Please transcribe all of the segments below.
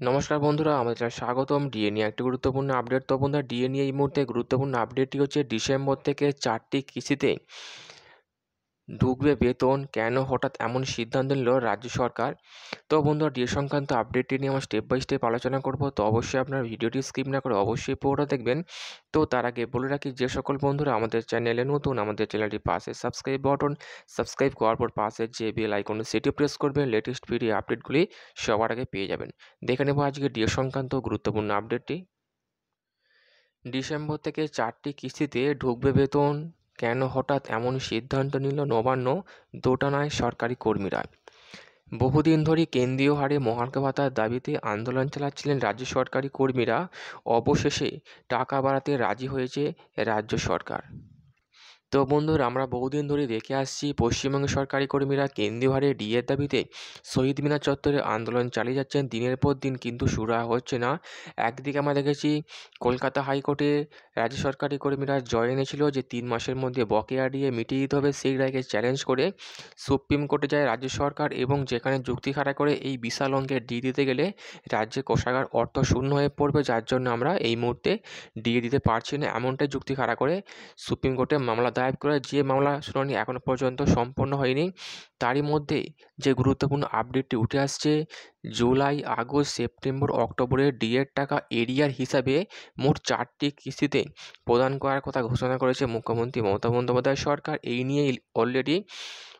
নমস্কার বন্ধুরা, আমাদের চ্যানেলে স্বাগতম। ডিএ নিয়ে একটি গুরুত্বপূর্ণ আপডেট। তো বন্ধুরা, ডিএ নিয়ে এই মুহূর্তে গুরুত্বপূর্ণ আপডেটটি হচ্ছে ডিসেম্বর থেকে 4টি কিস্তিতে ঢুকবে বেতন। কেন হঠাৎ এমন সিদ্ধান্ত নিল রাজ্য সরকার? তো বন্ধুরা, ডিএ সংক্রান্ত আপডেটটি নিয়ে আমরা স্টেপ বাই স্টেপ আলোচনা করব। তো অবশ্যই আপনার ভিডিওটি স্কিপ না করে অবশ্যই পুরোটা দেখবেন। তো তার আগে বলে রাখি, যে সকল বন্ধুরা আমাদের চ্যানেলে নতুন, আমাদের চ্যানেলটি পাশে সাবস্ক্রাইব করার পর পাশে যে বেল আইকন সেটি প্রেস করবেন। লেটেস্ট ভিডিও আপডেটগুলি সবার আগে পেয়ে যাবেন। দেখে নেব আজকে ডিএ সংক্রান্ত গুরুত্বপূর্ণ আপডেটটি। ডিসেম্বর থেকে 4টি কিস্তিতে ঢুকবে বেতন। কেন হঠাৎ এমন সিদ্ধান্ত নিল নবান্ন? দোটানায় সরকারি কর্মীরা। বহুদিন ধরেই কেন্দ্রীয় হারে মহার্ঘ ভাতার দাবিতে আন্দোলন চালাচ্ছিলেন রাজ্য সরকারি কর্মীরা। অবশেষে টাকা বাড়াতে রাজি হয়েছে রাজ্য সরকার। তো বন্ধুরা, আমরা বহুদিন ধরে দেখে আসছি পশ্চিমবঙ্গের সরকারি কর্মীরা কেন্দ্রীয় হারে ডিএর দাবিতে শহীদ মিনার চত্বরে আন্দোলন চালিয়ে যাচ্ছেন দিনের পর দিন, কিন্তু শুরু হচ্ছে না। একদিকে আমরা দেখেছি কলকাতা হাইকোর্টে রাজ্য সরকারি কর্মীরা জয় এনেছিল যে 3 মাসের মধ্যে বকেয়া ডিএ মিটিয়ে দিতে হবে। সেই রায়কে চ্যালেঞ্জ করে সুপ্রিম কোর্টে যায় রাজ্য সরকার, এবং যেখানে যুক্তি খাড়া করে এই বিশাল অঙ্কের ডিএ দিতে গেলে রাজ্যের কোষাগার অর্থ শূন্য হয়ে পড়বে, যার জন্য আমরা এই মুহূর্তে ডিএ দিতে পারছি না, এমনটাই যুক্তি খাড়া করে সুপ্রিম কোর্টে মামলা দায়ের করে, যে মামলা শুনানি এখনও পর্যন্ত সম্পন্ন হয়নি। তারই মধ্যে যে গুরুত্বপূর্ণ আপডেটটি উঠে আসছে, জুলাই, আগস্ট, সেপ্টেম্বর, অক্টোবরের ডিএর টাকা এরিয়ার হিসাবে মোট 4টি কিস্তিতে প্রদান করার কথা ঘোষণা করেছে মুখ্যমন্ত্রী মমতা বন্দ্যোপাধ্যায় সরকার। এই নিয়ে অলরেডি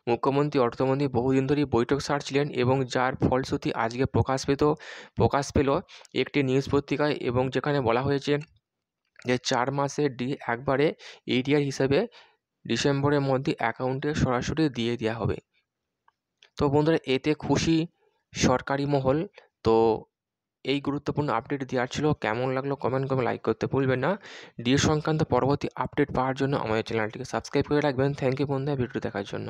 মুখ্যমন্ত্রী, অর্থমন্ত্রী বহুদিন ধরেই বৈঠক সারছিলেন, এবং যার ফলশ্রুতি আজকে প্রকাশ পেল একটি নিউজ পত্রিকায়, এবং যেখানে বলা হয়েছে যে 4 মাসের ডিএ একবারে এরিয়ার হিসেবে ডিসেম্বরের মধ্যে অ্যাকাউন্টে সরাসরি দিয়ে দেওয়া হবে। তো বন্ধুরা, এতে খুশি সরকারি মহল। তো এই গুরুত্বপূর্ণ আপডেট দেওয়ার ছিল। কেমন লাগলো কমেন্ট করে লাইক করতে ভুলবেন না। ডিএ সংক্রান্ত পরবর্তী আপডেট পাওয়ার জন্য আমাদের চ্যানেলটিকে সাবস্ক্রাইব করে রাখবেন। থ্যাংক ইউ বন্ধুরা ভিডিও দেখার জন্য।